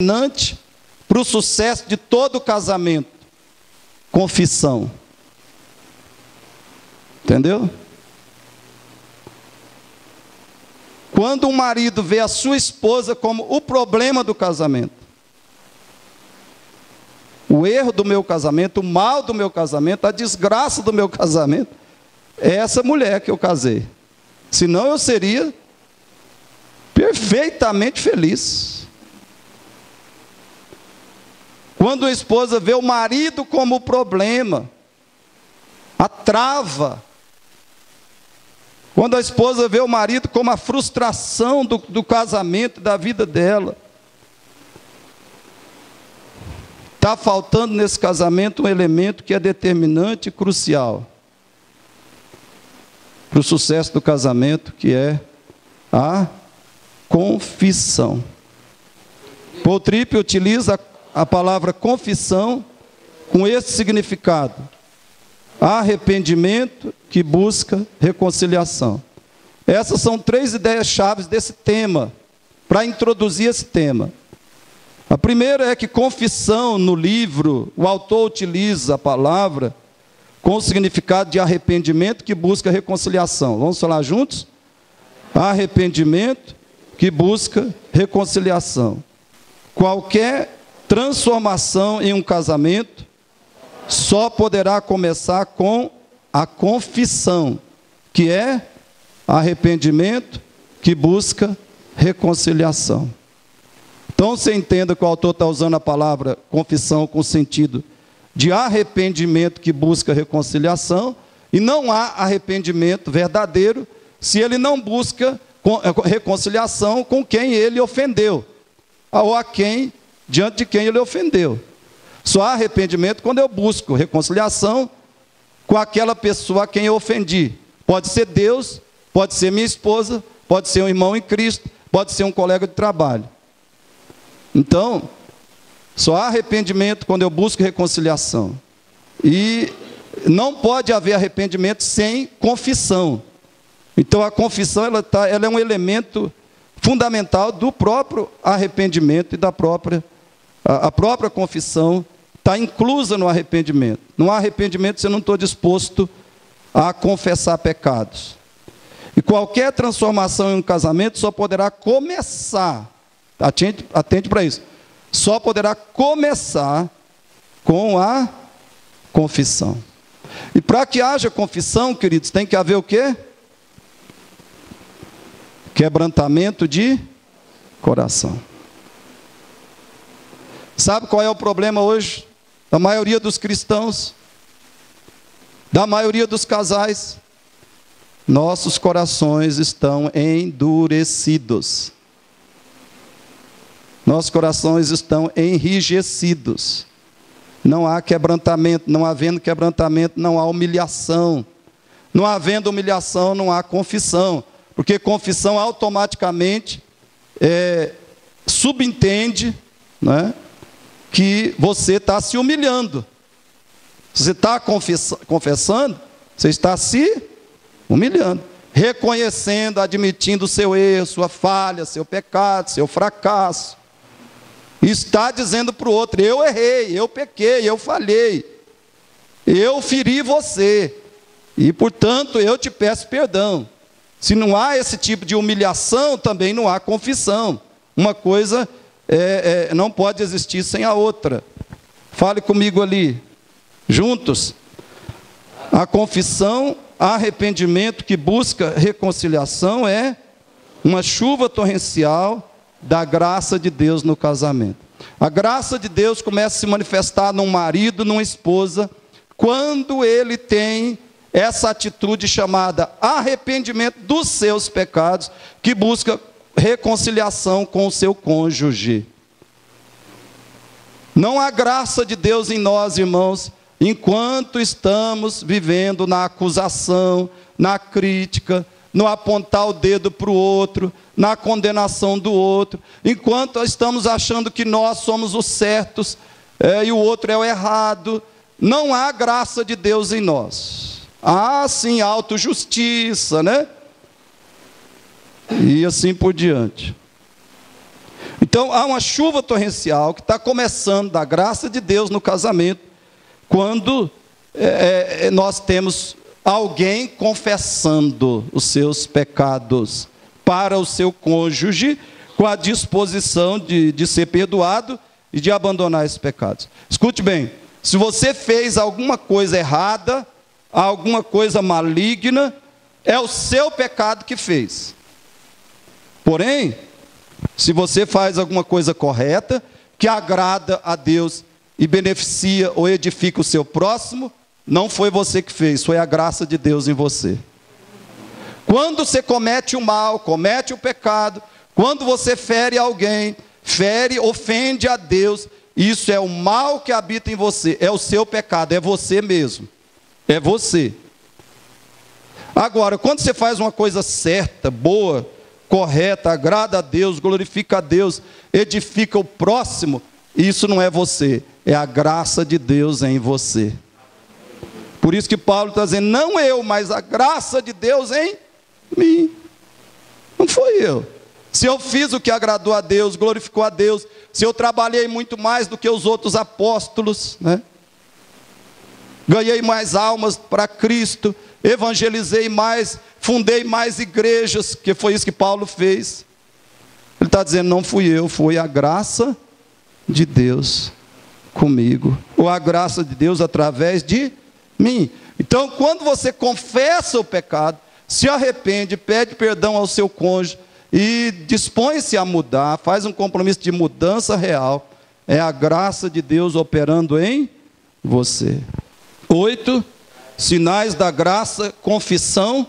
determinante para o sucesso de todo o casamento? Confissão. Entendeu? Quando um marido vê a sua esposa como o problema do casamento, o erro do meu casamento, o mal do meu casamento, a desgraça do meu casamento, é essa mulher que eu casei. Senão eu seria perfeitamente feliz. Quando a esposa vê o marido como o problema, a trava. Quando a esposa vê o marido como a frustração do casamento, da vida dela. Está faltando nesse casamento um elemento que é determinante e crucial para o sucesso do casamento, que é a confissão. Paul Tripp utiliza a palavra confissão com esse significado: arrependimento que busca reconciliação. Essas são 3 ideias-chave desse tema, para introduzir esse tema. A primeira é que confissão, no livro, o autor utiliza a palavra com o significado de arrependimento que busca reconciliação. Vamos falar juntos? Arrependimento que busca reconciliação. Qualquer transformação em um casamento só poderá começar com a confissão, que é arrependimento que busca reconciliação. Então você entenda que o autor está usando a palavra confissão com o sentido de arrependimento que busca reconciliação, e não há arrependimento verdadeiro se ele não busca reconciliação com quem ele ofendeu, ou diante de quem ele ofendeu. Só há arrependimento quando eu busco reconciliação com aquela pessoa a quem eu ofendi. Pode ser Deus, pode ser minha esposa, pode ser um irmão em Cristo, pode ser um colega de trabalho. Então, só há arrependimento quando eu busco reconciliação. E não pode haver arrependimento sem confissão. Então a confissão ela é um elemento fundamental do próprio arrependimento e da própria confissão está inclusa no arrependimento. No arrependimento você não está disposto a confessar pecados. E qualquer transformação em um casamento só poderá começar, atente para isso, só poderá começar com a confissão. E para que haja confissão, queridos, tem que haver o quê? Quebrantamento de coração. Sabe qual é o problema hoje da maioria dos cristãos, da maioria dos casais? Nossos corações estão endurecidos. Nossos corações estão enrijecidos. Não há quebrantamento. Não havendo quebrantamento, não há humilhação. Não havendo humilhação, não há confissão. Porque confissão automaticamente subentende, né, que você está se humilhando. Se você está confessando, você está se humilhando, reconhecendo, admitindo o seu erro, sua falha, seu pecado, seu fracasso. E está dizendo para o outro: eu errei, eu pequei, eu falhei, eu feri você, e portanto eu te peço perdão. Se não há esse tipo de humilhação, também não há confissão. Uma coisa não pode existir sem a outra. Fale comigo ali, juntos. A confissão, arrependimento que busca reconciliação é uma chuva torrencial da graça de Deus no casamento. A graça de Deus começa a se manifestar num marido, numa esposa, quando ele tem essa atitude chamada arrependimento dos seus pecados, que busca reconciliação com o seu cônjuge. Não há graça de Deus em nós, irmãos, enquanto estamos vivendo na acusação, na crítica, no apontar o dedo para o outro, na condenação do outro, enquanto estamos achando que nós somos os certos e o outro é o errado. Não há graça de Deus em nós. Há sim autojustiça, né? E assim por diante. Então, há uma chuva torrencial que está começando da graça de Deus no casamento, quando nós temos alguém confessando os seus pecados para o seu cônjuge, com a disposição de ser perdoado e de abandonar esses pecados. Escute bem, se você fez alguma coisa errada, alguma coisa maligna, é o seu pecado que fez. Porém, se você faz alguma coisa correta, que agrada a Deus e beneficia ou edifica o seu próximo, não foi você que fez, foi a graça de Deus em você. Quando você comete o mal, comete o pecado, quando você fere alguém, ofende a Deus, isso é o mal que habita em você, é o seu pecado, é você mesmo, é você. Agora, quando você faz uma coisa certa, boa, correta, agrada a Deus, glorifica a Deus, edifica o próximo, isso não é você, é a graça de Deus em você. Por isso que Paulo está dizendo, não eu, mas a graça de Deus em mim. Não foi eu. Se eu fiz o que agradou a Deus, glorificou a Deus, se eu trabalhei muito mais do que os outros apóstolos, né? Ganhei mais almas para Cristo, evangelizei mais, fundei mais igrejas, que foi isso que Paulo fez. Ele está dizendo, não fui eu, foi a graça de Deus comigo, ou a graça de Deus através de mim. Então, quando você confessa o pecado, se arrepende, pede perdão ao seu cônjuge e dispõe-se a mudar, faz um compromisso de mudança real, é a graça de Deus operando em você. 8, sinais da graça, confissão.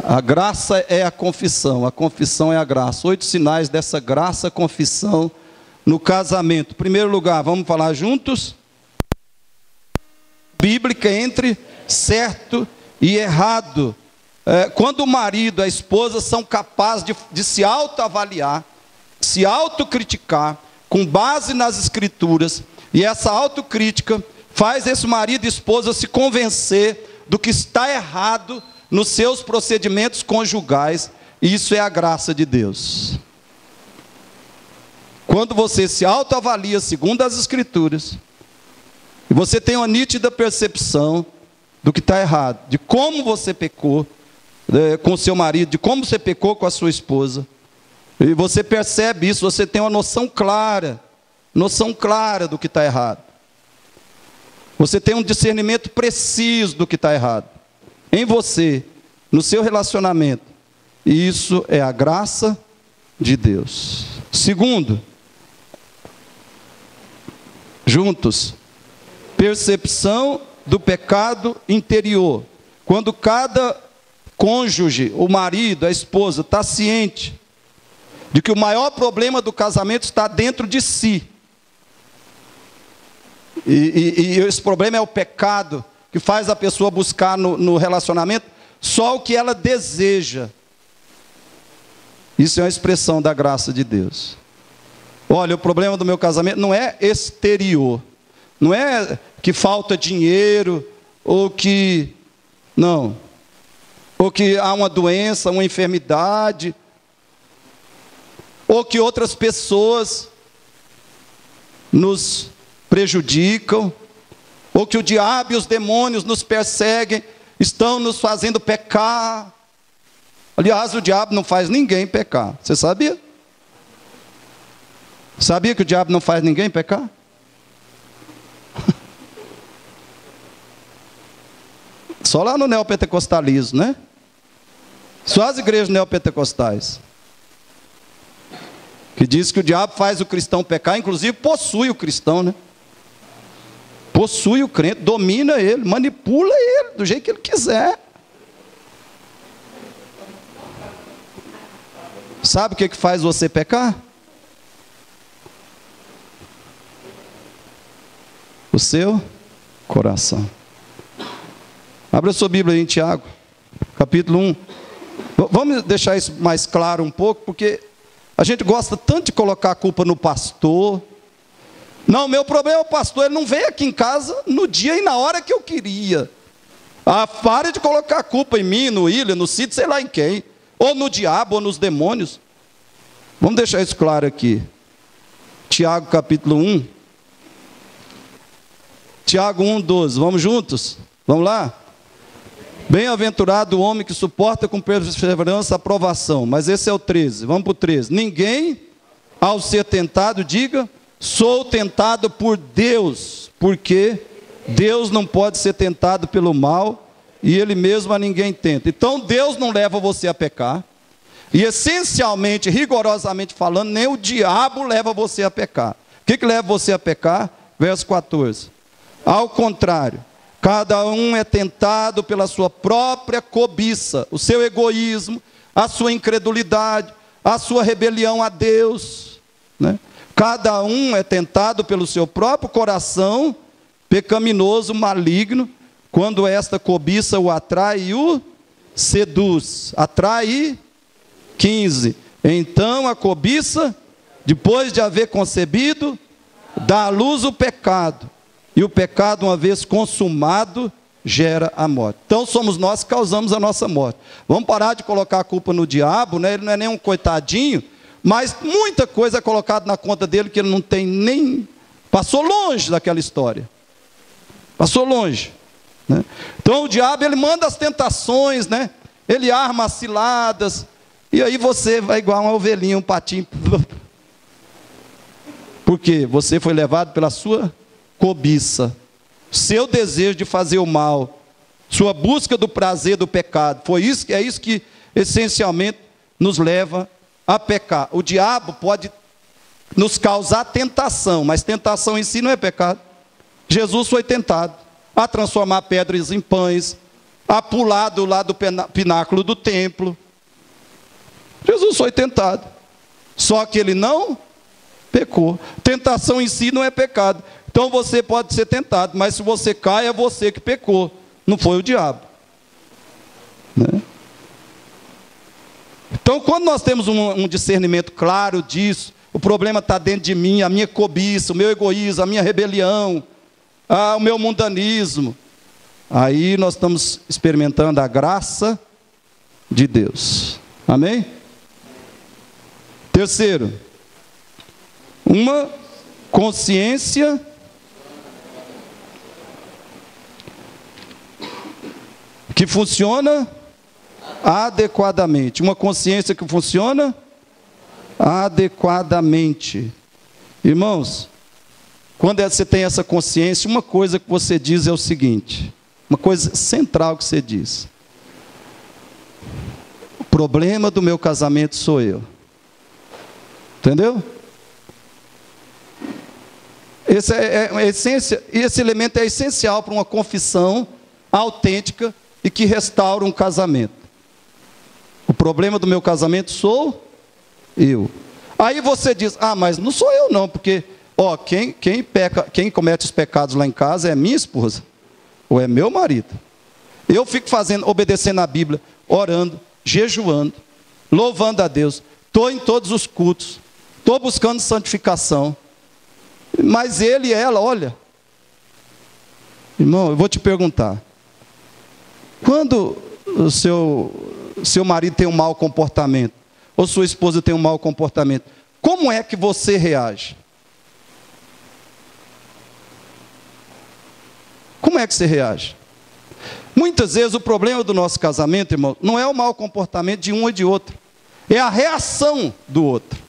A graça é a confissão é a graça. 8 sinais dessa graça, confissão no casamento. Em primeiro lugar, vamos falar juntos? Bíblica entre certo e errado. Quando o marido e a esposa são capazes de se autoavaliar, se autocriticar, com base nas escrituras, e essa autocrítica faz esse marido e esposa se convencer do que está errado nos seus procedimentos conjugais, e isso é a graça de Deus. Quando você se autoavalia segundo as escrituras, e você tem uma nítida percepção do que está errado, de como você pecou com o seu marido, de como você pecou com a sua esposa, e você percebe isso, você tem uma noção clara do que está errado. Você tem um discernimento preciso do que está errado em você, no seu relacionamento, e isso é a graça de Deus. Segundo, juntos, percepção do pecado interior. Quando cada cônjuge, o marido, a esposa, está ciente de que o maior problema do casamento está dentro de si. E esse problema é o pecado, que faz a pessoa buscar no relacionamento só o que ela deseja. Isso é uma expressão da graça de Deus. Olha, o problema do meu casamento não é exterior. Não é que falta dinheiro, ou que... Não. Ou que há uma doença, uma enfermidade, ou que outras pessoas nos prejudicam, ou que o diabo e os demônios nos perseguem, estão nos fazendo pecar. Aliás, o diabo não faz ninguém pecar. Você sabia? Sabia que o diabo não faz ninguém pecar? Só lá no neopentecostalismo, né? Só as igrejas neopentecostais. Que diz que o diabo faz o cristão pecar, inclusive possui o cristão, né? Possui o crente, domina ele, manipula ele do jeito que ele quiser. Sabe o que faz você pecar? O seu coração. Abra sua Bíblia aí em Tiago, capítulo 1. Vamos deixar isso mais claro um pouco, porque a gente gosta tanto de colocar a culpa no pastor. Não, meu problema é o pastor, ele não veio aqui em casa no dia e na hora que eu queria. Pare de colocar a culpa em mim, no William, no Cid, sei lá em quem. Ou no diabo, ou nos demônios. Vamos deixar isso claro aqui. Tiago capítulo 1. Tiago 1:12. Vamos juntos? Vamos lá? Bem-aventurado o homem que suporta com perseverança a provação. Mas esse é o 13. Vamos para o 13. Ninguém, ao ser tentado, diga: sou tentado por Deus. Porque Deus não pode ser tentado pelo mal, e Ele mesmo a ninguém tenta. Então Deus não leva você a pecar. E essencialmente, rigorosamente falando, nem o diabo leva você a pecar. O que leva você a pecar? Verso 14. Ao contrário, cada um é tentado pela sua própria cobiça, o seu egoísmo, a sua incredulidade, a sua rebelião a Deus, né? Cada um é tentado pelo seu próprio coração pecaminoso, maligno, quando esta cobiça o atrai e o seduz. Atrai e 15. Então a cobiça, depois de haver concebido, dá à luz o pecado. E o pecado, uma vez consumado, gera a morte. Então somos nós que causamos a nossa morte. Vamos parar de colocar a culpa no diabo, né? Ele não é nem um coitadinho, mas muita coisa é colocada na conta dele que ele não tem nem... Passou longe daquela história. Passou longe, né? Então o diabo, ele manda as tentações, né? Ele arma as ciladas, e aí você vai igual uma ovelhinha, um patinho. Por quê? Você foi levado pela sua cobiça, seu desejo de fazer o mal, sua busca do prazer do pecado. É isso que essencialmente nos leva a pecar. O diabo pode nos causar tentação, mas tentação em si não é pecado. Jesus foi tentado a transformar pedras em pães, a pular do lado do pináculo do templo. Jesus foi tentado, só que ele não pecou. Tentação em si não é pecado. Então você pode ser tentado, mas se você cai, é você que pecou, não foi o diabo, né? Então, quando nós temos um discernimento claro disso, o problema está dentro de mim, a minha cobiça, o meu egoísmo, a minha rebelião, o meu mundanismo, aí nós estamos experimentando a graça de Deus. Amém? Terceiro, uma consciência que funciona adequadamente. Uma consciência que funciona adequadamente. Irmãos, quando você tem essa consciência, uma coisa que você diz é o seguinte, uma coisa central que você diz: o problema do meu casamento sou eu. Entendeu? Essa é a essência, e esse elemento é essencial para uma confissão autêntica e que restaura um casamento. O problema do meu casamento sou eu. Aí você diz: ah, mas não sou eu não, porque quem comete os pecados lá em casa é minha esposa, ou é meu marido. Eu fico obedecendo a Bíblia, orando, jejuando, louvando a Deus, estou em todos os cultos, estou buscando santificação, mas ele e ela, olha, irmão, eu vou te perguntar, quando o seu marido tem um mau comportamento, ou sua esposa tem um mau comportamento, como é que você reage? Como é que você reage? Muitas vezes o problema do nosso casamento, irmão, não é o mau comportamento de um ou de outro, é a reação do outro.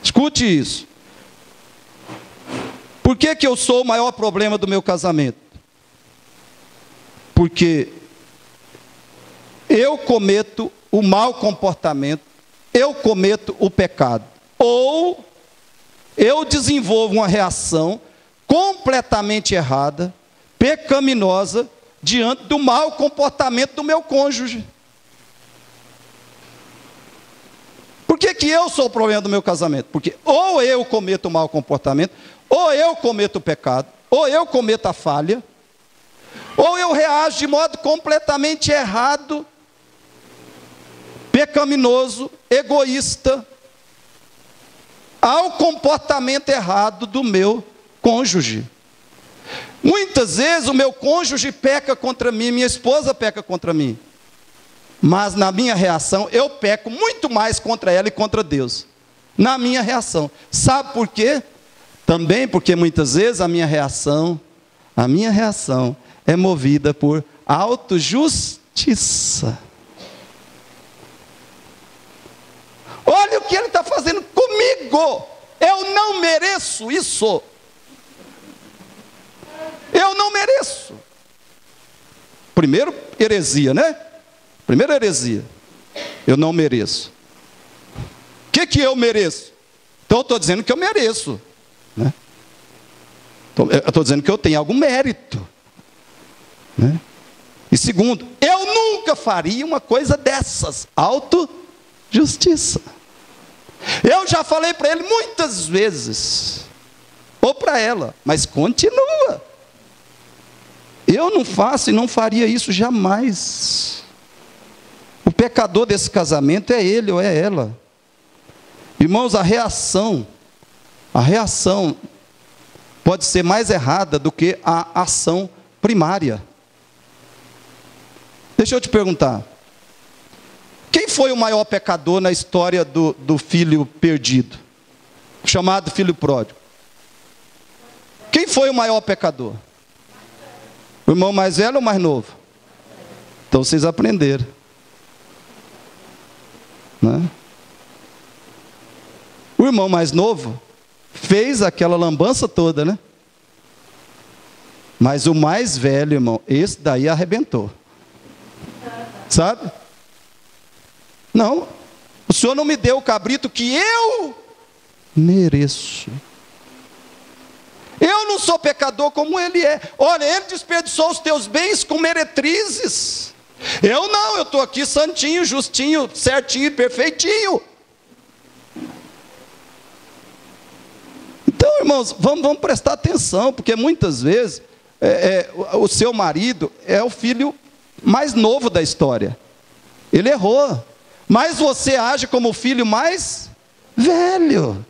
Escute isso. Por que eu sou o maior problema do meu casamento? Porque eu cometo o mau comportamento, eu cometo o pecado, ou eu desenvolvo uma reação completamente errada, pecaminosa, diante do mau comportamento do meu cônjuge. Por que eu sou o problema do meu casamento? Porque ou eu cometo o mau comportamento, ou eu cometo o pecado, ou eu cometo a falha, ou eu reajo de modo completamente errado, pecaminoso, egoísta, ao comportamento errado do meu cônjuge. Muitas vezes o meu cônjuge peca contra mim, minha esposa peca contra mim, mas na minha reação eu peco muito mais contra ela e contra Deus. na minha reação. Sabe por quê? Também porque muitas vezes a minha reação é movida por autojustiça. Olha o que ele está fazendo comigo. Eu não mereço isso. Eu não mereço. Primeiro heresia, né? Primeira heresia. Eu não mereço. O que eu mereço? Então eu estou dizendo que eu mereço, né? Eu estou dizendo que eu tenho algum mérito, né? E segundo, eu nunca faria uma coisa dessas. Autojustiça. Eu já falei para ele muitas vezes, ou para ela, mas continua. Eu não faço e não faria isso jamais. O pecador desse casamento é ele ou é ela. Irmãos, a reação pode ser mais errada do que a ação primária. Deixa eu te perguntar. Quem foi o maior pecador na história do filho perdido? Chamado filho pródigo. Quem foi o maior pecador? O irmão mais velho ou mais novo? Então vocês aprenderam, né? O irmão mais novo fez aquela lambança toda, né? Mas o mais velho, irmão, esse daí arrebentou. Sabe? Não, o Senhor não me deu o cabrito que eu mereço. Eu não sou pecador como ele é. Olha, ele desperdiçou os teus bens com meretrizes. Eu não, eu estou aqui santinho, justinho, certinho, perfeitinho. Então, irmãos, vamos prestar atenção, porque muitas vezes o seu marido é o filho mais novo da história. Ele errou, mas você age como o filho mais velho.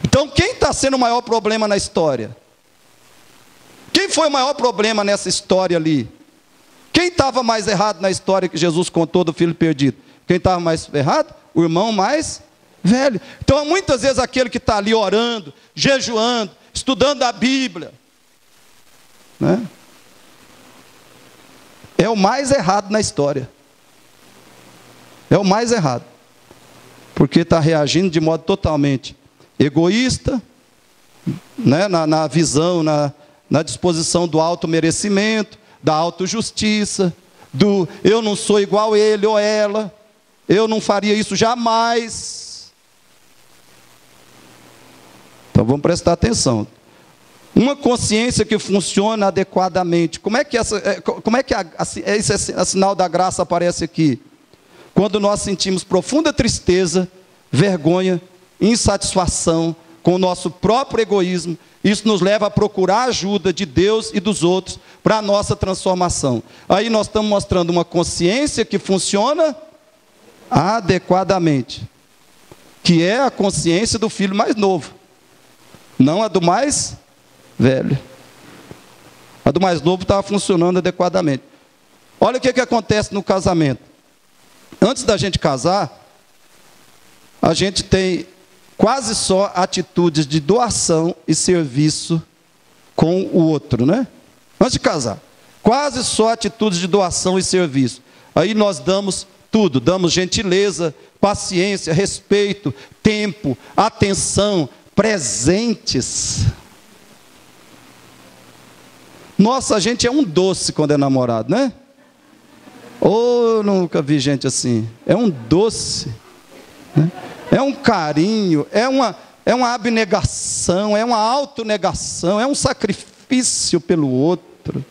Então, quem está sendo o maior problema na história? Quem foi o maior problema nessa história ali? Quem estava mais errado na história que Jesus contou do filho perdido? Quem estava mais errado? O irmão mais velho. Então, muitas vezes aquele que está ali orando, jejuando, estudando a Bíblia, né? É o mais errado na história. É o mais errado. Porque está reagindo de modo totalmente egoísta, né? na visão, na disposição do auto-merecimento, da autojustiça, do eu não sou igual ele ou ela, eu não faria isso jamais. Então vamos prestar atenção. Uma consciência que funciona adequadamente. Como é que esse sinal da graça aparece aqui? Quando nós sentimos profunda tristeza, vergonha, insatisfação com o nosso próprio egoísmo, isso nos leva a procurar a ajuda de Deus e dos outros para a nossa transformação. Aí nós estamos mostrando uma consciência que funciona adequadamente, que é a consciência do filho mais novo, não a do mais velho. A do mais novo estava funcionando adequadamente. Olha o que acontece no casamento. Antes da gente casar, a gente tem quase só atitudes de doação e serviço com o outro, né? Antes de casar, quase só atitudes de doação e serviço. Aí nós damos tudo, damos gentileza, paciência, respeito, tempo, atenção, presentes. Nossa, a gente é um doce quando é namorado, né? Oh, nunca vi gente assim. É um doce, né? É um carinho, é uma abnegação, é uma autonegação, é um sacrifício pelo outro.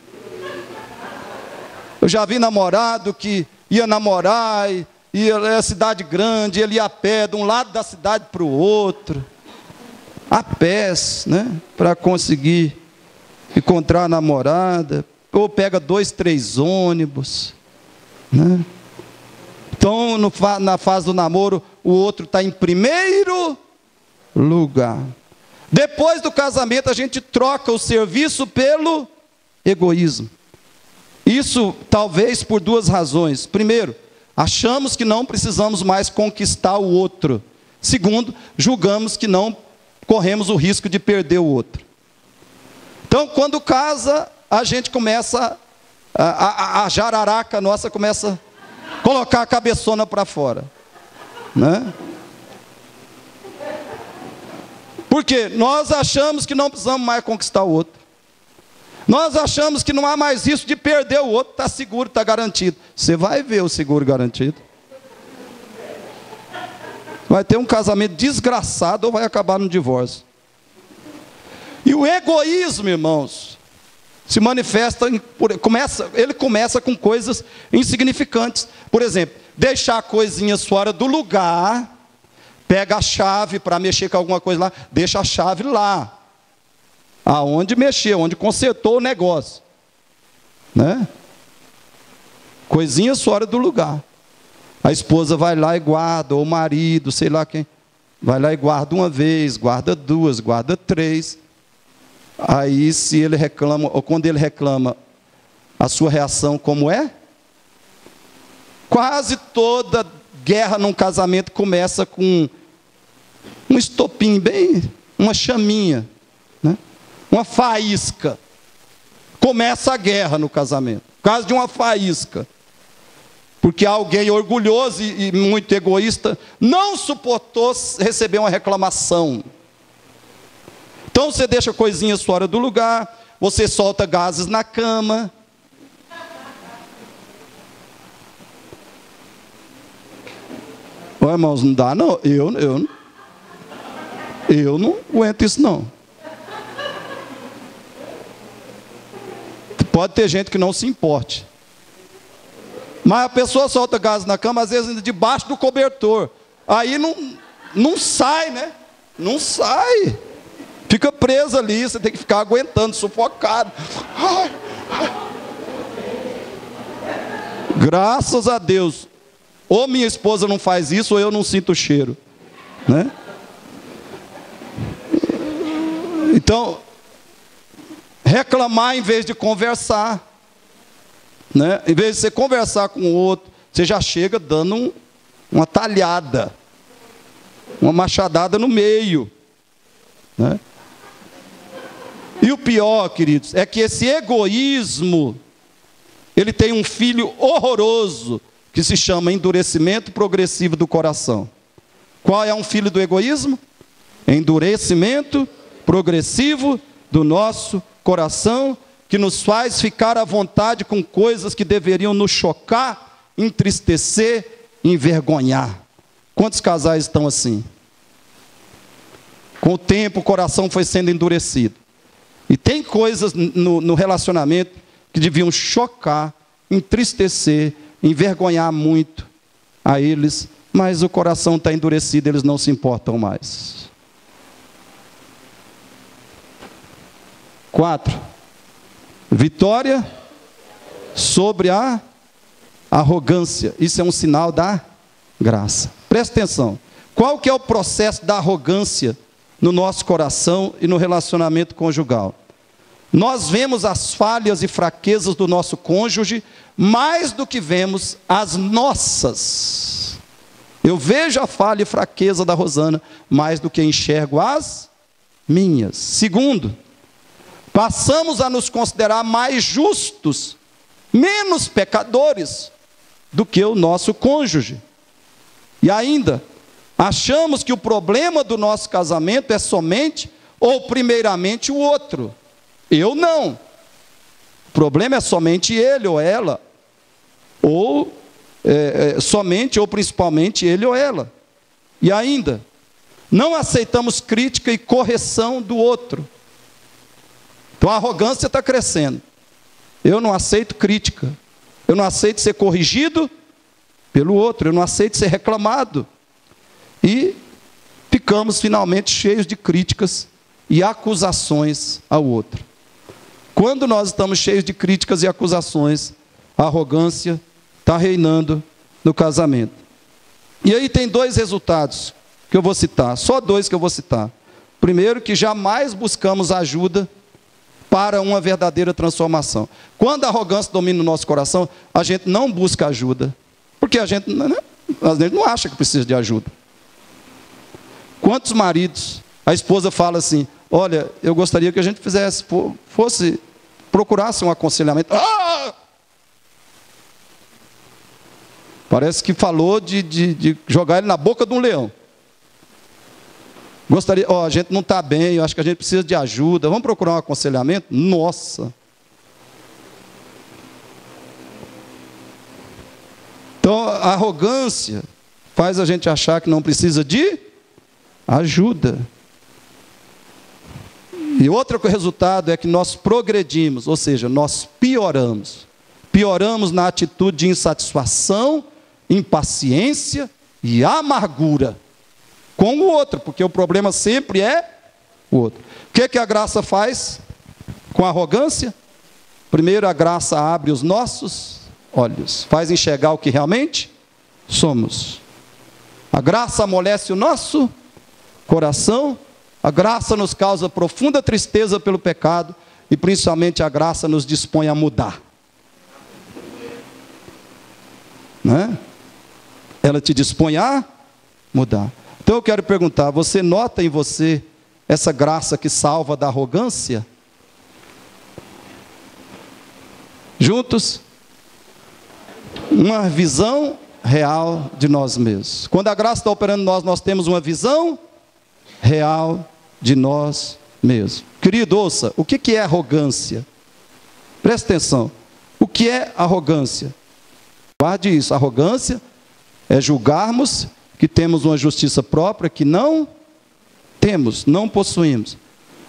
Eu já vi namorado que ia namorar, ia a cidade grande, ele ia a pé de um lado da cidade para o outro, a pés, né? Para conseguir encontrar a namorada, ou pega 2, 3 ônibus, né? Então, na fase do namoro, o outro está em primeiro lugar. Depois do casamento, a gente troca o serviço pelo egoísmo. Isso talvez por 2 razões. Primeiro, achamos que não precisamos mais conquistar o outro. Segundo, julgamos que não corremos o risco de perder o outro. Então, quando casa, a gente começa, a jararaca nossa começa a colocar a cabeçona para fora, né? Porque nós achamos que não precisamos mais conquistar o outro. Nós achamos que não há mais risco de perder o outro, está seguro, está garantido. Você vai ver o seguro garantido. Vai ter um casamento desgraçado ou vai acabar no divórcio. E o egoísmo, irmãos, se manifesta, ele começa com coisas insignificantes. Por exemplo, deixar coisinhas fora do lugar. Pega a chave para mexer com alguma coisa lá, deixa a chave lá. Aonde mexeu, onde consertou o negócio. Né? Coisinhas fora do lugar. A esposa vai lá e guarda, ou o marido, sei lá quem. Vai lá e guarda uma vez, guarda duas, guarda três. Aí se ele reclama, ou quando ele reclama, a sua reação como é? Quase toda guerra num casamento começa com um estopim, bem, uma chaminha, né? Uma faísca. Começa a guerra no casamento, por causa de uma faísca. Porque alguém orgulhoso e muito egoísta não suportou receber uma reclamação. Então você deixa coisinhas fora do lugar, você solta gases na cama. Ô, irmãos, não dá não, eu não aguento isso não. Pode ter gente que não se importe. Mas a pessoa solta gás na cama, às vezes debaixo do cobertor. Aí não sai, né? Não sai. Fica preso ali, você tem que ficar aguentando, sufocado. Ai. Graças a Deus. Ou minha esposa não faz isso, ou eu não sinto o cheiro, né? Então, reclamar em vez de conversar, né? Em vez de você conversar com o outro, você já chega dando uma talhada, uma machadada no meio, né? E o pior, queridos, é que esse egoísmo, ele tem um filho horroroso, que se chama endurecimento progressivo do coração. Qual é um filho do egoísmo? Endurecimento progressivo do nosso coração, que nos faz ficar à vontade com coisas que deveriam nos chocar, entristecer, envergonhar. Quantos casais estão assim? Com o tempo o coração foi sendo endurecido. E tem coisas no relacionamento que deviam chocar, entristecer, envergonhar muito a eles, mas o coração está endurecido, eles não se importam mais. 4. Vitória sobre a arrogância. Isso é um sinal da graça. Presta atenção. Qual que é o processo da arrogância no nosso coração e no relacionamento conjugal? Nós vemos as falhas e fraquezas do nosso cônjuge mais do que vemos as nossas. Eu vejo a falha e fraqueza da Rosana mais do que enxergo as minhas. Segundo, passamos a nos considerar mais justos, menos pecadores do que o nosso cônjuge. E ainda, achamos que o problema do nosso casamento é somente ou primeiramente o outro. Eu não. O problema é somente ele ou ela. Ou somente ou principalmente ele ou ela. E ainda, não aceitamos crítica e correção do outro. Então a arrogância está crescendo. Eu não aceito crítica. Eu não aceito ser corrigido pelo outro. Eu não aceito ser reclamado. E ficamos finalmente cheios de críticas e acusações ao outro. Quando nós estamos cheios de críticas e acusações, a arrogância está reinando no casamento. E aí tem 2 resultados que eu vou citar, só 2 que eu vou citar. Primeiro, que jamais buscamos ajuda para uma verdadeira transformação. Quando a arrogância domina o nosso coração, a gente não busca ajuda, porque a gente não acha que precisa de ajuda. Quantos maridos, a esposa fala assim, olha, eu gostaria que a gente procurasse um aconselhamento. Ah! Parece que falou de jogar ele na boca de um leão. Gostaria, a gente não está bem, eu acho que a gente precisa de ajuda, vamos procurar um aconselhamento? Nossa! Então, a arrogância faz a gente achar que não precisa de ajuda. E outro resultado é que nós progredimos, ou seja, nós pioramos. Pioramos na atitude de insatisfação, impaciência e amargura com o outro, porque o problema sempre é o outro. O que a graça faz com a arrogância? Primeiro, a graça abre os nossos olhos, faz enxergar o que realmente somos. A graça amolece o nosso coração, a graça nos causa profunda tristeza pelo pecado e principalmente a graça nos dispõe a mudar. Né? Ela te dispõe a mudar. Então eu quero perguntar, você nota em você essa graça que salva da arrogância? Juntos? Uma visão real de nós mesmos. Quando a graça está operando em nós, nós temos uma visão real de nós mesmos. Querido, ouça, o que é arrogância? Presta atenção. O que é arrogância? Guarde isso, arrogância é julgarmos que temos uma justiça própria que não temos, não possuímos.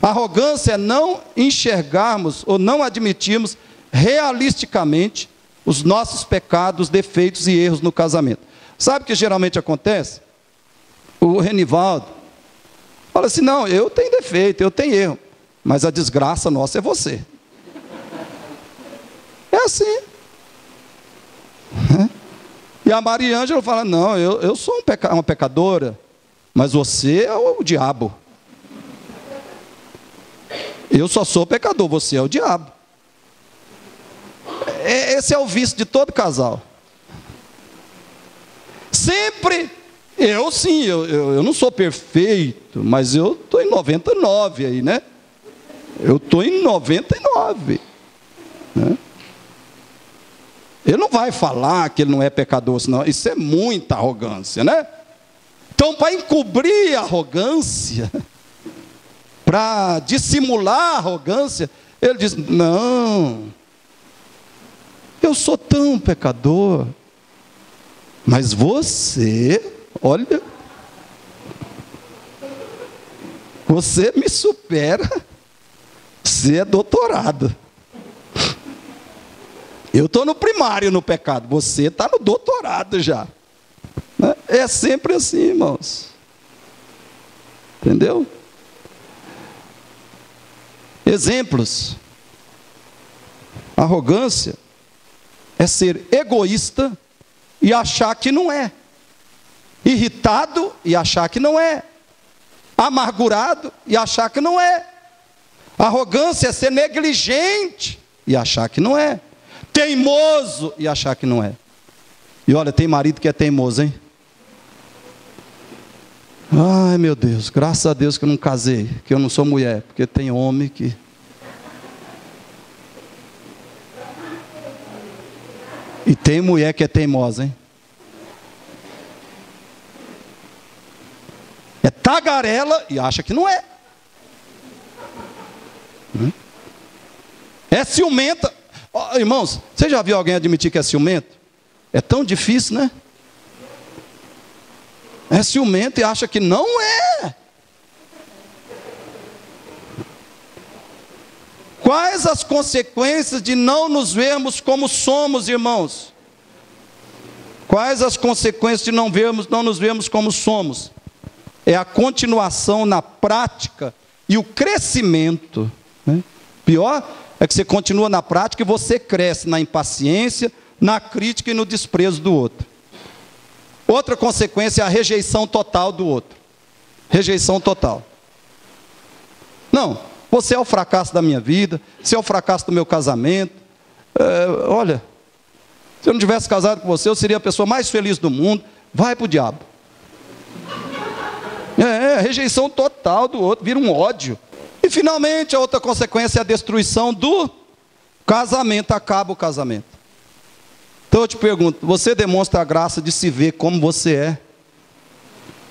Arrogância é não enxergarmos ou não admitirmos realisticamente os nossos pecados, defeitos e erros no casamento. Sabe o que geralmente acontece? O Renivaldo fala assim, não, eu tenho defeito, eu tenho erro, mas a desgraça nossa é você. É assim. E a Maria Ângela fala, não, eu sou uma pecadora, mas você é o diabo. Eu só sou pecador, você é o diabo. Esse é o vício de todo casal. Sempre, eu sim, eu não sou perfeito, mas eu estou em 99 aí, né? Eu estou em 99. Né? Ele não vai falar que ele não é pecador, senão isso é muita arrogância, né? Então, para encobrir a arrogância, para dissimular a arrogância, ele diz, não, eu sou tão pecador, mas você, olha, você me supera, você é doutorado. Eu estou no primário no pecado, você está no doutorado já. É sempre assim, irmãos. Entendeu? Exemplos. Arrogância é ser egoísta e achar que não é. Irritado e achar que não é. Amargurado e achar que não é. Arrogância é ser negligente e achar que não é. Teimoso e achar que não é. E olha, tem marido que é teimoso, hein? Ai, meu Deus, graças a Deus que eu não casei, que eu não sou mulher, porque tem homem que... E tem mulher que é teimosa, hein? É tagarela e acha que não é. É ciumenta. Oh, irmãos, você já viu alguém admitir que é ciumento? É tão difícil, né? É ciumento e acha que não é. Quais as consequências de não nos vermos como somos, irmãos? Quais as consequências de não nos vermos como somos? É a continuação na prática e o crescimento. Né? Pior é que você continua na prática e você cresce na impaciência, na crítica e no desprezo do outro. Outra consequência é a rejeição total do outro. Rejeição total. Não, você é o fracasso da minha vida, você é o fracasso do meu casamento. Olha, se eu não tivesse casado com você, eu seria a pessoa mais feliz do mundo. Vai para o diabo. rejeição total do outro, vira um ódio. E finalmente a outra consequência é a destruição do casamento, acaba o casamento. Então eu te pergunto, você demonstra a graça de se ver como você é?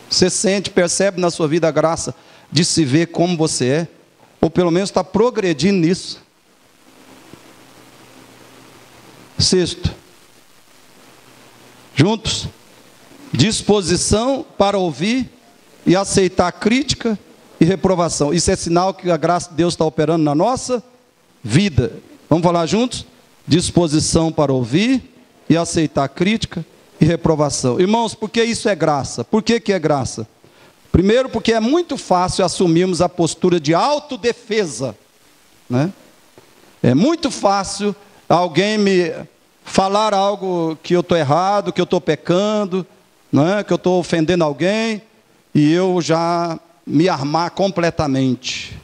Você sente, percebe na sua vida a graça de se ver como você é? Ou pelo menos está progredindo nisso? Sexto, juntos, disposição para ouvir e aceitar crítica e reprovação. Isso é sinal que a graça de Deus está operando na nossa vida. Vamos falar juntos? Disposição para ouvir e aceitar crítica e reprovação. Irmãos, por que isso é graça? Por que é graça? Primeiro, porque é muito fácil assumirmos a postura de autodefesa, né? É muito fácil alguém me falar algo que eu estou errado, que eu estou pecando, né? Que eu estou ofendendo alguém, e eu já me armar completamente.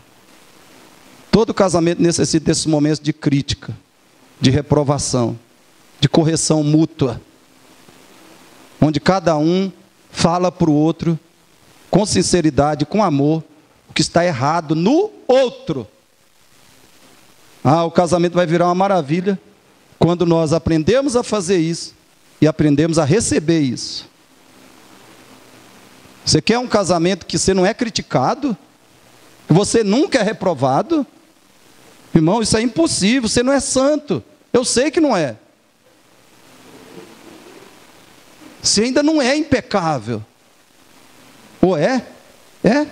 Todo casamento necessita desses momentos de crítica, de reprovação, de correção mútua, onde cada um fala para o outro, com sinceridade, com amor, o que está errado no outro. O casamento vai virar uma maravilha, quando nós aprendemos a fazer isso, e aprendemos a receber isso. Você quer um casamento que você não é criticado? Que você nunca é reprovado? Irmão, isso é impossível, você não é santo. Eu sei que não é. Você ainda não é impecável. Ou é? É?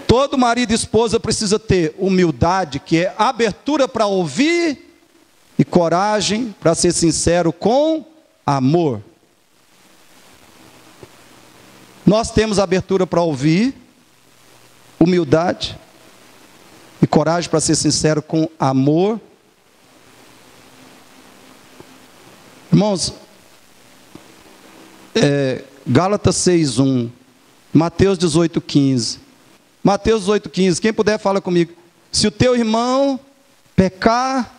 Todo marido e esposa precisa ter humildade, que é abertura para ouvir, e coragem para ser sincero com amor. Nós temos abertura para ouvir, humildade e coragem para ser sincero com amor. Irmãos, Gálatas 6:1, Mateus 18:15. Mateus 18:15, quem puder fala comigo. Se o teu irmão pecar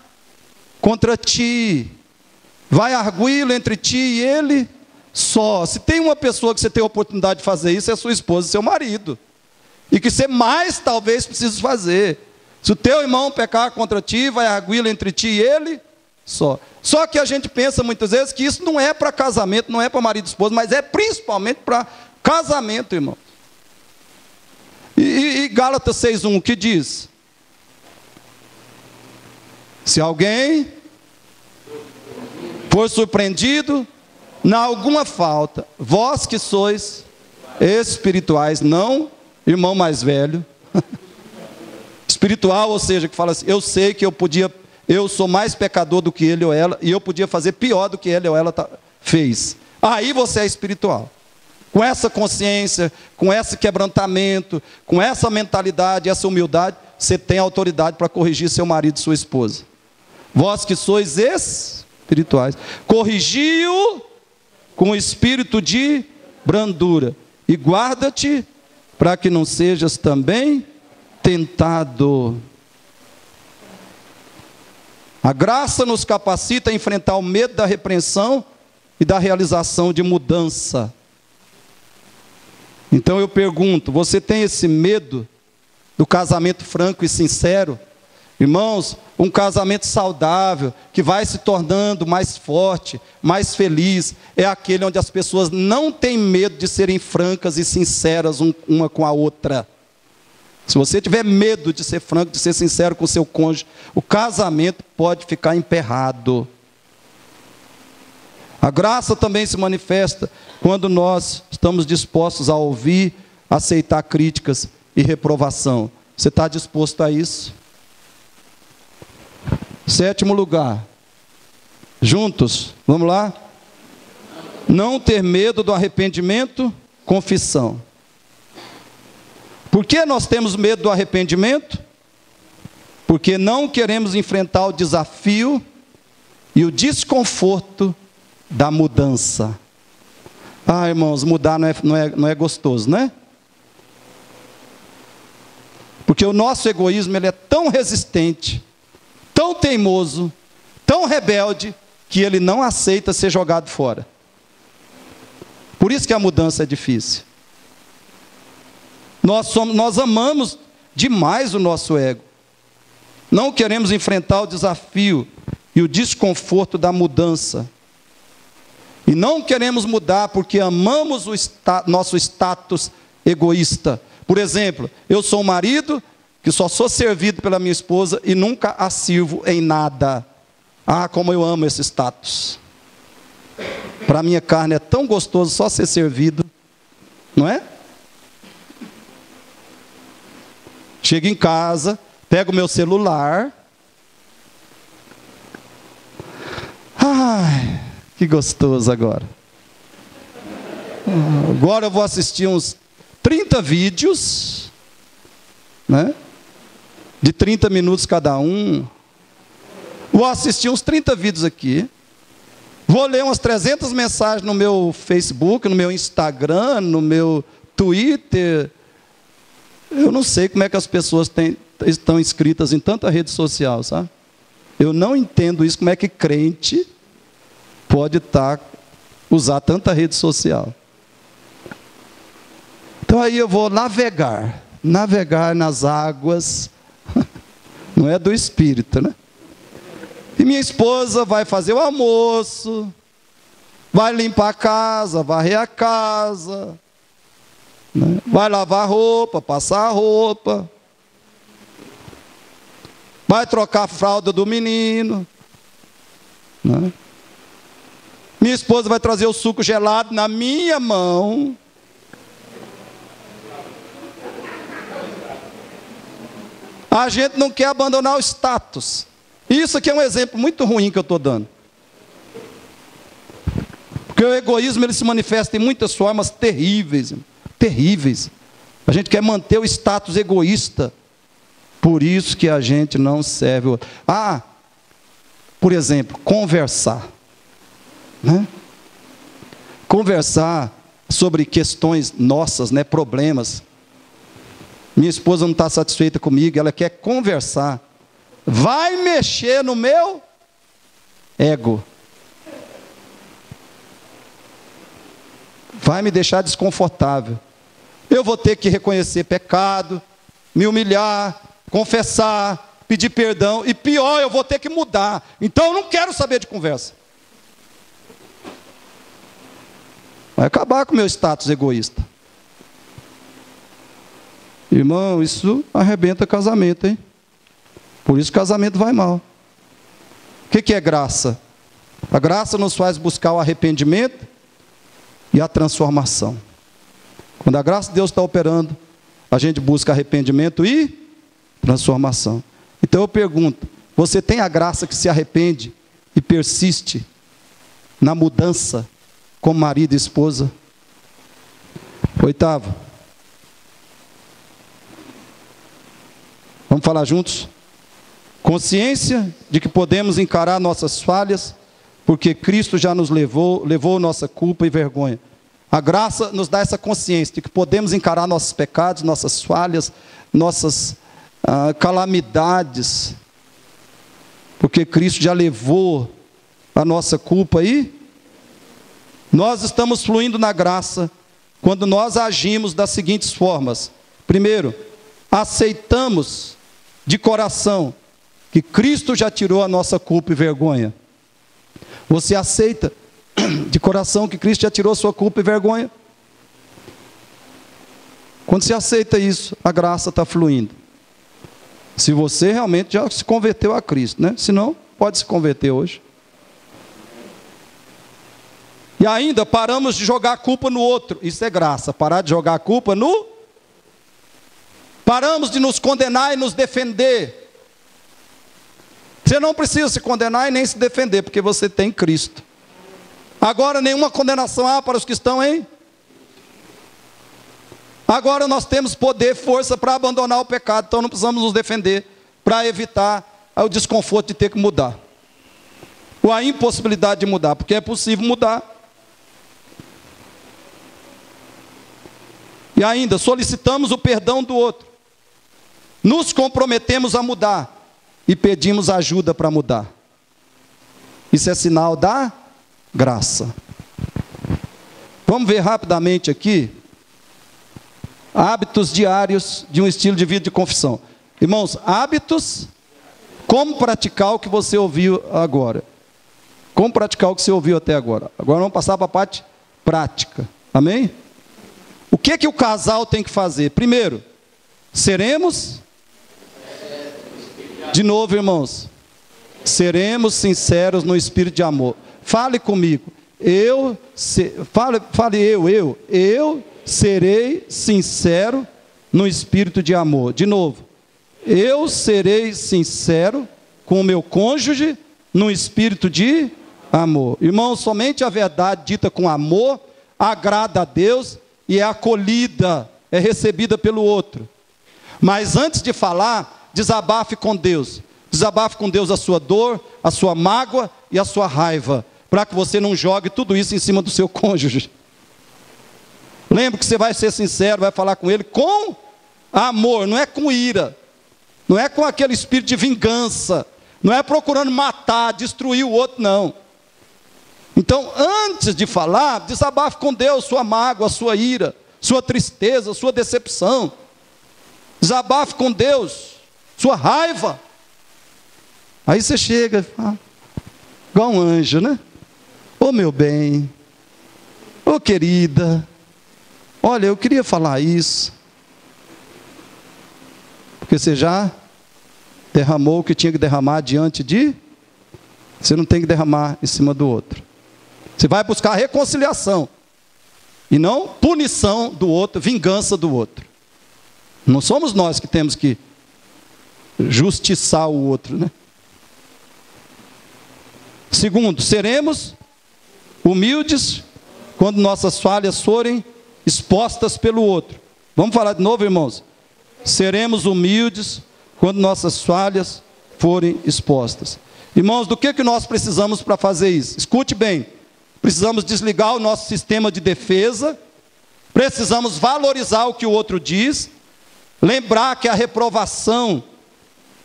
contra ti, vai arguí-lo entre ti e ele só. Se tem uma pessoa que você tem a oportunidade de fazer isso, é a sua esposa, seu marido. E que você mais talvez precise fazer. Se o teu irmão pecar contra ti, vai arguí-lo entre ti e ele só. Só que a gente pensa muitas vezes que isso não é para casamento, não é para marido e esposa, mas é principalmente para casamento, irmão. E Gálatas 6:1, o que diz? Se alguém for surpreendido na alguma falta, vós que sois espirituais, não irmão mais velho, espiritual, ou seja, que fala assim, eu sei que eu sou mais pecador do que ele ou ela, e eu podia fazer pior do que ele ou ela fez. Aí você é espiritual. Com essa consciência, com esse quebrantamento, com essa mentalidade, essa humildade, você tem autoridade para corrigir seu marido e sua esposa. Vós que sois espirituais, corrigi-o com espírito de brandura, e guarda-te para que não sejas também tentado. A graça nos capacita a enfrentar o medo da repreensão e da realização de mudança. Então eu pergunto, você tem esse medo do casamento franco e sincero? Irmãos, um casamento saudável, que vai se tornando mais forte, mais feliz, é aquele onde as pessoas não têm medo de serem francas e sinceras uma com a outra. Se você tiver medo de ser franco, de ser sincero com o seu cônjuge, o casamento pode ficar emperrado. A graça também se manifesta quando nós estamos dispostos a ouvir, aceitar críticas e reprovação. Você está disposto a isso? Sétimo lugar, juntos, vamos lá? Não ter medo do arrependimento, confissão. Por que nós temos medo do arrependimento? Porque não queremos enfrentar o desafio e o desconforto da mudança. Irmãos, mudar não é gostoso, né? Porque o nosso egoísmo ele é tão resistente, tão teimoso, tão rebelde, que ele não aceita ser jogado fora. Por isso que a mudança é difícil. Nós amamos demais o nosso ego. Não queremos enfrentar o desafio e o desconforto da mudança. E não queremos mudar porque amamos o nosso status egoísta. Por exemplo, eu sou um marido que só sou servido pela minha esposa e nunca a sirvo em nada. Ah, como eu amo esse status. Para a minha carne é tão gostoso só ser servido, não é? Chego em casa, pego o meu celular. Ai, que gostoso agora. Agora eu vou assistir uns 30 vídeos, né? De 30 minutos cada um. Vou assistir uns 30 vídeos aqui. Vou ler umas 300 mensagens no meu Facebook, no meu Instagram, no meu Twitter. Eu não sei como é que as pessoas estão inscritas em tanta rede social, sabe? Eu não entendo isso, como é que crente pode usar tanta rede social. Então aí eu vou navegar nas águas, não é do Espírito, né? E minha esposa vai fazer o almoço, vai limpar a casa, varrer a casa, né? Vai lavar a roupa, passar a roupa, vai trocar a fralda do menino, né? Minha esposa vai trazer o suco gelado na minha mão. A gente não quer abandonar o status. Isso aqui é um exemplo muito ruim que eu estou dando. Porque o egoísmo ele se manifesta em muitas formas terríveis. Terríveis. A gente quer manter o status egoísta. Por isso que a gente não serve o outro. Por exemplo, conversar. Né? Conversar sobre questões nossas, né? Problemas. Minha esposa não está satisfeita comigo, ela quer conversar. Vai mexer no meu ego. Vai me deixar desconfortável. Eu vou ter que reconhecer pecado, me humilhar, confessar, pedir perdão. E pior, eu vou ter que mudar. Então eu não quero saber de conversa. Vai acabar com o meu status egoísta. Irmão, isso arrebenta casamento, hein? Por isso o casamento vai mal. O que é graça? A graça nos faz buscar o arrependimento e a transformação. Quando a graça de Deus está operando, a gente busca arrependimento e transformação. Então eu pergunto, você tem a graça que se arrepende e persiste na mudança como marido e esposa? Oitavo. Vamos falar juntos? Consciência de que podemos encarar nossas falhas, porque Cristo já nos levou nossa culpa e vergonha. A graça nos dá essa consciência de que podemos encarar nossos pecados, nossas falhas, nossas calamidades, porque Cristo já levou a nossa culpa e nós estamos fluindo na graça quando nós agimos das seguintes formas. Primeiro, aceitamos de coração que Cristo já tirou a nossa culpa e vergonha. Você aceita de coração que Cristo já tirou a sua culpa e vergonha? Quando você aceita isso, a graça está fluindo. Se você realmente já se converteu a Cristo, né? Se não, pode se converter hoje. E ainda paramos de jogar a culpa no outro. Isso é graça, parar de jogar a culpa no... Paramos de nos condenar e nos defender. Você não precisa se condenar e nem se defender, porque você tem Cristo. Agora nenhuma condenação há para os que estão em... Agora nós temos poder, força para abandonar o pecado, então não precisamos nos defender para evitar o desconforto de ter que mudar. Ou a impossibilidade de mudar, porque é possível mudar. E ainda, solicitamos o perdão do outro. Nos comprometemos a mudar e pedimos ajuda para mudar. Isso é sinal da graça. Vamos ver rapidamente aqui. Hábitos diários de um estilo de vida de confissão. Irmãos, hábitos, como praticar o que você ouviu agora. Como praticar o que você ouviu até agora. Agora vamos passar para a parte prática. Amém? O que que o casal tem que fazer? Primeiro, seremos... De novo, irmãos. Seremos sinceros no espírito de amor. Fale comigo. Eu serei sincero no espírito de amor. De novo. Eu serei sincero com o meu cônjuge no espírito de amor. Irmãos, somente a verdade dita com amor agrada a Deus e é acolhida, é recebida pelo outro. Mas antes de falar, desabafe com Deus. Desabafe com Deus a sua dor, a sua mágoa e a sua raiva, para que você não jogue tudo isso em cima do seu cônjuge. Lembre que você vai ser sincero, vai falar com ele com amor, não é com ira, não é com aquele espírito de vingança, não é procurando matar, destruir o outro, não. Então, antes de falar, desabafe com Deus sua mágoa, sua ira, sua tristeza, sua decepção. Desabafe com Deus sua raiva. Aí você chega e fala, igual um anjo, né? Ô meu bem, ô querida, olha, eu queria falar isso, porque você já derramou o que tinha que derramar diante de... Você não tem que derramar em cima do outro. Você vai buscar reconciliação, e não punição do outro, vingança do outro. Não somos nós que temos que justiçar o outro, né? Segundo, seremos humildes quando nossas falhas forem expostas pelo outro. Vamos falar de novo, irmãos? Seremos humildes quando nossas falhas forem expostas. Irmãos, do que nós precisamos para fazer isso? Escute bem. Precisamos desligar o nosso sistema de defesa. Precisamos valorizar o que o outro diz. Lembrar que a reprovação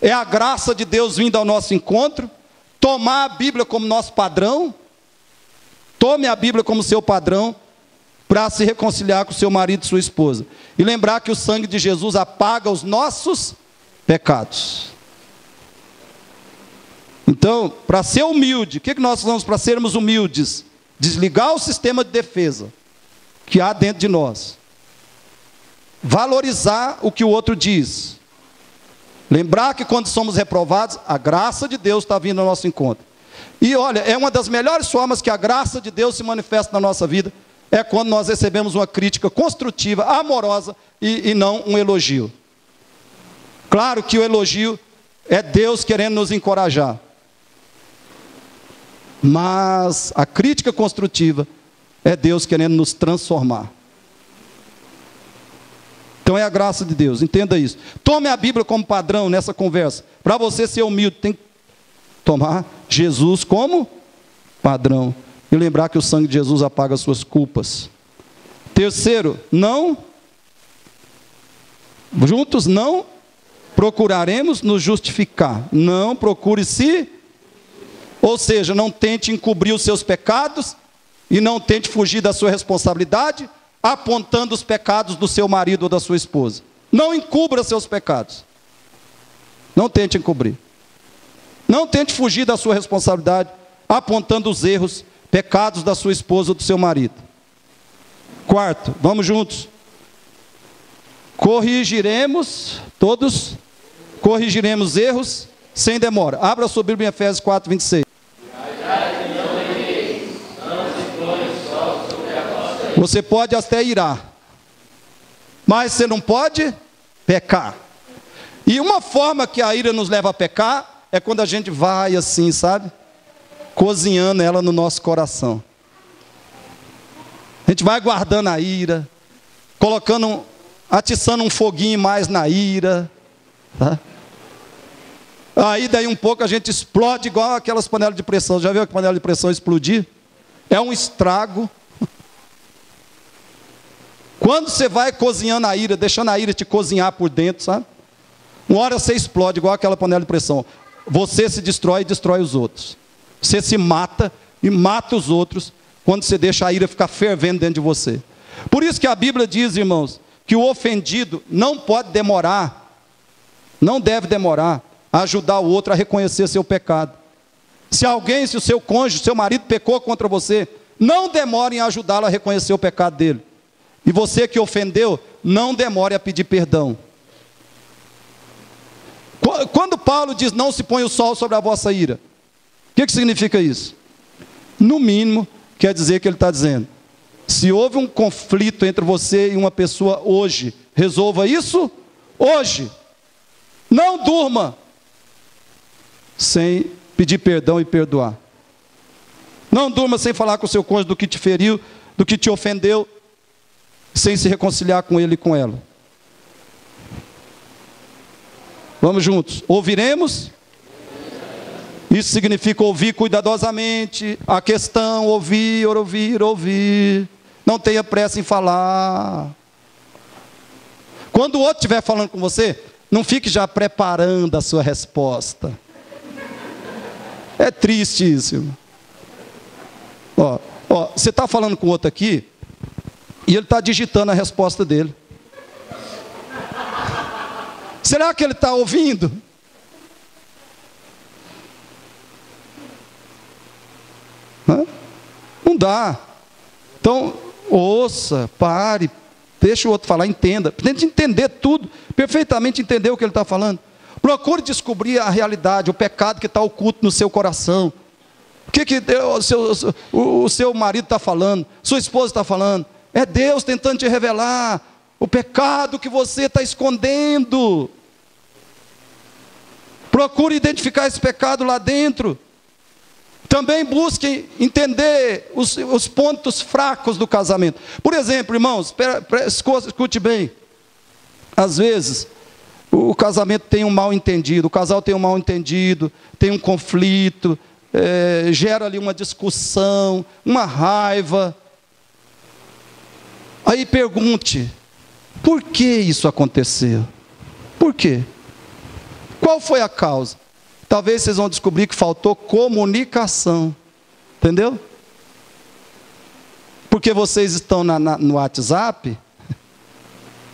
é a graça de Deus vindo ao nosso encontro. Tomar a Bíblia como nosso padrão. Tome a Bíblia como seu padrão para se reconciliar com seu marido e sua esposa. E lembrar que o sangue de Jesus apaga os nossos pecados. Então, para ser humilde, o que nós vamos para sermos humildes? Desligar o sistema de defesa que há dentro de nós. Valorizar o que o outro diz. Lembrar que quando somos reprovados, a graça de Deus está vindo ao nosso encontro. E olha, é uma das melhores formas que a graça de Deus se manifesta na nossa vida, é quando nós recebemos uma crítica construtiva, amorosa e não um elogio. Claro que o elogio é Deus querendo nos encorajar. Mas a crítica construtiva é Deus querendo nos transformar. Então é a graça de Deus, entenda isso. Tome a Bíblia como padrão nessa conversa. Para você ser humilde, tem que tomar Jesus como padrão. E lembrar que o sangue de Jesus apaga as suas culpas. Terceiro, juntos não procuraremos nos justificar. Não procure ou seja, não tente encobrir os seus pecados e não tente fugir da sua responsabilidade, apontando os pecados do seu marido ou da sua esposa. Não encubra seus pecados. Não tente encobrir. Não tente fugir da sua responsabilidade, apontando os erros, pecados da sua esposa ou do seu marido. Quarto, vamos juntos. Corrigiremos erros sem demora. Abra a sua Bíblia em Efésios 4, 26. Você pode até irar, mas você não pode pecar. E uma forma que a ira nos leva a pecar é quando a gente vai assim, sabe? Cozinhando ela no nosso coração. A gente vai guardando a ira, atiçando um foguinho mais na ira, tá? Aí daí um pouco a gente explode igual aquelas panelas de pressão. Já viu a panela de pressão explodir? É um estrago. Quando você vai cozinhando a ira, deixando a ira te cozinhar por dentro, sabe? Uma hora você explode igual aquela panela de pressão. Você se destrói e destrói os outros. Você se mata e mata os outros quando você deixa a ira ficar fervendo dentro de você. Por isso que a Bíblia diz, irmãos, que o ofendido não pode demorar, não deve demorar a ajudar o outro a reconhecer seu pecado. Se o seu cônjuge, seu marido pecou contra você, não demore em ajudá-lo a reconhecer o pecado dele. E você que ofendeu, não demore a pedir perdão. Quando Paulo diz, não se põe o sol sobre a vossa ira, o que significa isso? No mínimo, quer dizer que ele está dizendo, se houve um conflito entre você e uma pessoa hoje, resolva isso hoje. Não durma sem pedir perdão e perdoar. Não durma sem falar com o seu cônjuge do que te feriu, do que te ofendeu, sem se reconciliar com ele e com ela. Vamos juntos. Ouviremos? Isso significa ouvir cuidadosamente. A questão, ouvir. Não tenha pressa em falar. Quando o outro estiver falando com você, não fique já preparando a sua resposta. É triste isso, irmão. Você está falando com o outro aqui, e ele está digitando a resposta dele. Será que ele está ouvindo? Não dá. Então, ouça, pare, deixa o outro falar, entenda. Tente entender tudo, perfeitamente entender o que ele está falando. Procure descobrir a realidade, o pecado que está oculto no seu coração. O que o seu marido está falando, sua esposa está falando. É Deus tentando te revelar o pecado que você está escondendo. Procure identificar esse pecado lá dentro. Também busque entender os pontos fracos do casamento. Por exemplo, irmãos, escute bem. Às vezes, o casamento tem um mal entendido, o casal tem um mal entendido, tem um conflito, gera ali uma discussão, uma raiva. Aí pergunte, por que isso aconteceu? Por quê? Qual foi a causa? Talvez vocês vão descobrir que faltou comunicação. Entendeu? Porque vocês estão no WhatsApp,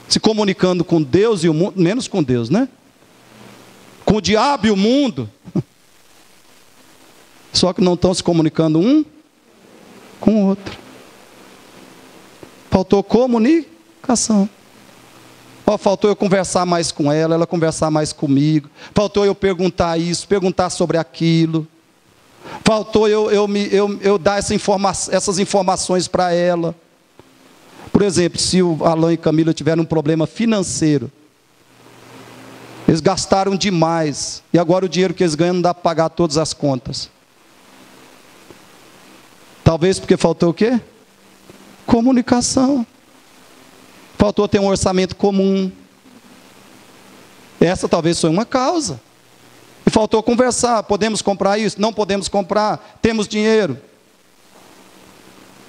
se comunicando com Deus e o mundo, menos com Deus, né? Com o diabo e o mundo. Só que não estão se comunicando um com o outro. Faltou comunicação. Faltou eu conversar mais com ela, ela conversar mais comigo. Faltou eu perguntar isso, perguntar sobre aquilo. Faltou eu dar essas informações para ela. Por exemplo, se o Alain e Camila tiveram um problema financeiro, eles gastaram demais, e agora o dinheiro que eles ganham não dá para pagar todas as contas. Talvez porque faltou o quê? Comunicação. Faltou ter um orçamento comum. Essa talvez foi uma causa. E faltou conversar. Podemos comprar isso? Não podemos comprar. Temos dinheiro.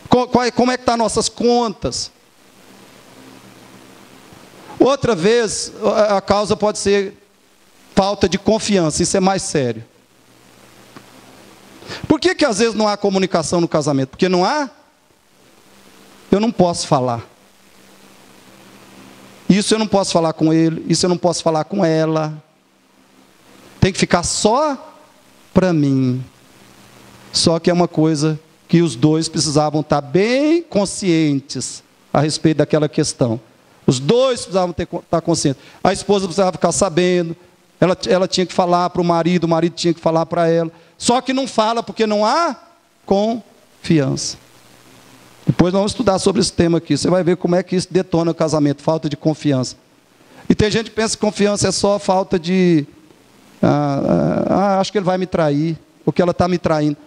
Como é que estão nossas contas? Outra vez, a causa pode ser falta de confiança. Isso é mais sério. Por que às vezes não há comunicação no casamento? Porque não há? Eu não posso falar. Isso eu não posso falar com ele, isso eu não posso falar com ela. Tem que ficar só para mim. Só que é uma coisa que os dois precisavam estar bem conscientes a respeito daquela questão. Os dois precisavam estar conscientes. A esposa precisava ficar sabendo, ela tinha que falar para o marido tinha que falar para ela. Só que não fala porque não há confiança. Depois nós vamos estudar sobre esse tema aqui. Você vai ver como é que isso detona o casamento, falta de confiança. E tem gente que pensa que confiança é só falta de... acho que ele vai me trair, ou que ela está me traindo.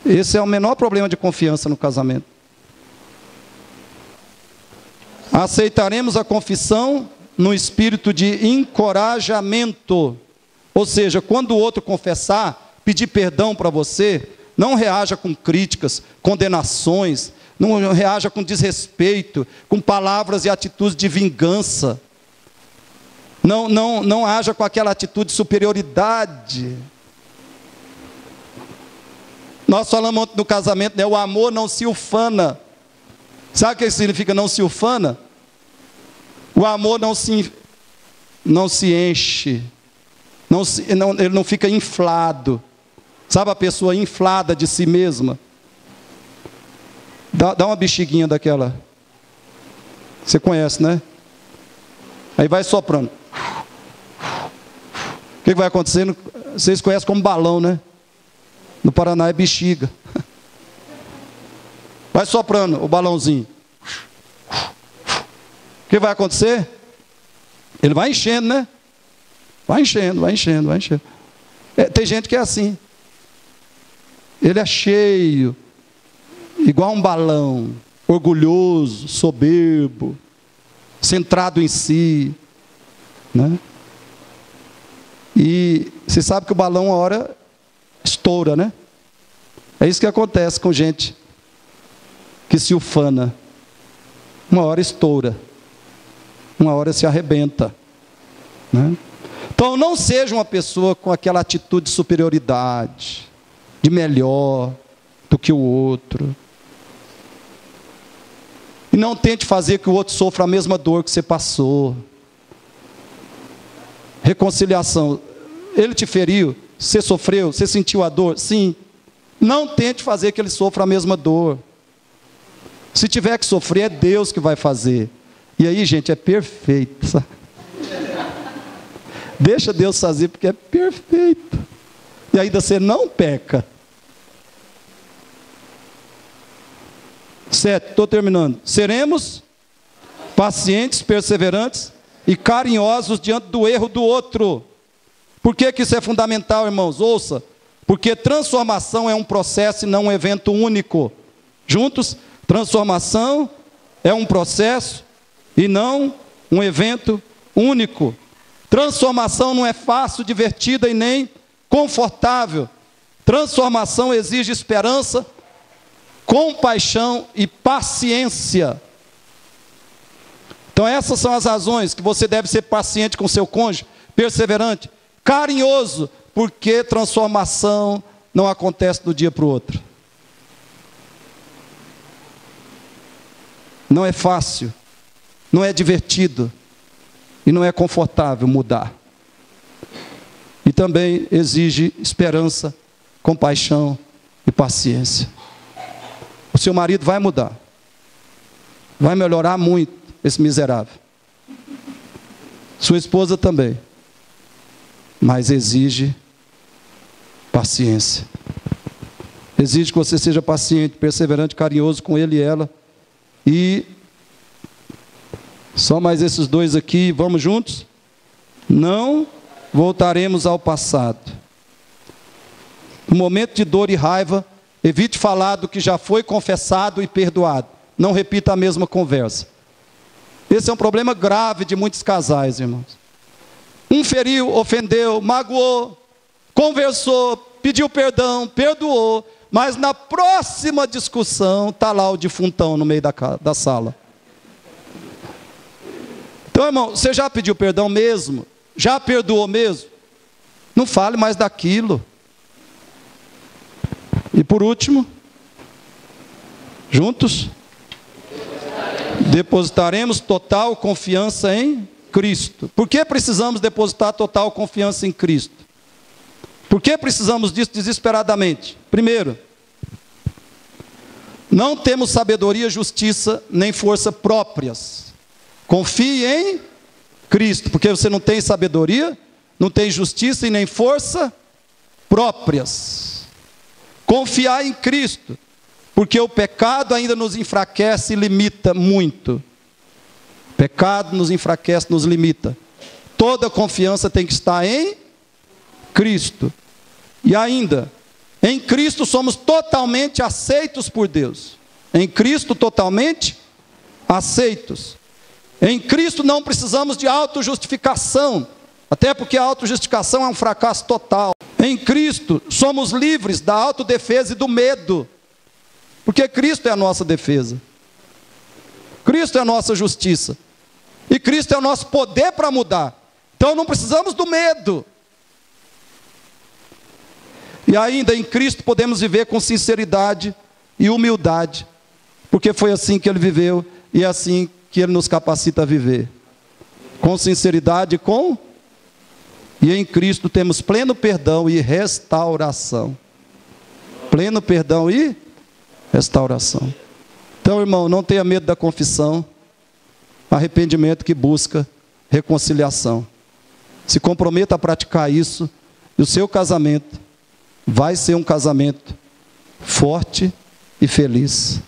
Esse é o menor problema de confiança no casamento. Aceitaremos a confissão no espírito de encorajamento. Ou seja, quando o outro confessar, pedir perdão para você, não reaja com críticas, condenações, não reaja com desrespeito, com palavras e atitudes de vingança. Não haja com aquela atitude de superioridade. Nós falamos ontem no casamento, né? O amor não se ufana. Sabe o que significa não se ufana? O amor não se enche, ele não fica inflado. Sabe a pessoa inflada de si mesma? Dá uma bexiguinha daquela. Você conhece, né? Aí vai soprando. O que vai acontecendo? Vocês conhecem como balão, né? No Paraná é bexiga. Vai soprando o balãozinho. O que vai acontecer? Ele vai enchendo, né? Vai enchendo, vai enchendo, vai enchendo. Tem gente que é assim. Ele é cheio, igual um balão, orgulhoso, soberbo, centrado em si, né? E você sabe que o balão, uma hora, estoura, né? É isso que acontece com gente que se ufana. Uma hora estoura, uma hora se arrebenta, né? Então não seja uma pessoa com aquela atitude de superioridade, de melhor do que o outro. E não tente fazer que o outro sofra a mesma dor que você passou. Reconciliação. Ele te feriu, você sofreu, você sentiu a dor? Sim. Não tente fazer que ele sofra a mesma dor. Se tiver que sofrer, é Deus que vai fazer. E aí, gente, é perfeito, sabe? Deixa Deus fazer, porque é perfeito. E ainda você não peca. 7, estou terminando. Seremos pacientes, perseverantes e carinhosos diante do erro do outro. Por que isso é fundamental, irmãos? Ouça. Porque transformação é um processo e não um evento único. Juntos, transformação é um processo e não um evento único. Transformação não é fácil, divertida e nem confortável. Transformação exige esperança, compaixão e paciência. Então essas são as razões que você deve ser paciente com seu cônjuge, perseverante, carinhoso, porque transformação não acontece do dia para o outro. Não é fácil, não é divertido e não é confortável mudar. E também exige esperança, compaixão e paciência. O seu marido vai mudar, vai melhorar muito esse miserável. Sua esposa também, mas exige paciência. Exige que você seja paciente, perseverante, carinhoso com ele e ela. E só mais esses dois aqui, vamos juntos? Não voltaremos ao passado. No momento de dor e raiva, evite falar do que já foi confessado e perdoado. Não repita a mesma conversa. Esse é um problema grave de muitos casais, irmãos. Um feriu, ofendeu, magoou, conversou, pediu perdão, perdoou, mas na próxima discussão está lá o defuntão no meio da sala. Então, irmão, você já pediu perdão mesmo? Já perdoou mesmo? Não fale mais daquilo. E por último, juntos, depositaremos total confiança em Cristo. Por que precisamos depositar total confiança em Cristo? Por que precisamos disso desesperadamente? Primeiro, não temos sabedoria, justiça, nem força próprias. Confie em Cristo, porque você não tem sabedoria, não tem justiça e nem força próprias. Confiar em Cristo, porque o pecado ainda nos enfraquece e limita muito. O pecado nos enfraquece, nos limita. Toda confiança tem que estar em Cristo. E ainda, em Cristo somos totalmente aceitos por Deus. Em Cristo totalmente aceitos. Em Cristo não precisamos de autojustificação, até porque a autojustificação é um fracasso total. Em Cristo somos livres da autodefesa e do medo, porque Cristo é a nossa defesa. Cristo é a nossa justiça. E Cristo é o nosso poder para mudar. Então não precisamos do medo. E ainda em Cristo podemos viver com sinceridade e humildade, porque foi assim que Ele viveu e é assim que Ele nos capacita a viver. Com sinceridade e em Cristo temos pleno perdão e restauração. Pleno perdão e restauração. Então, irmão, não tenha medo da confissão. Arrependimento que busca reconciliação. Se comprometa a praticar isso, e o seu casamento vai ser um casamento forte e feliz.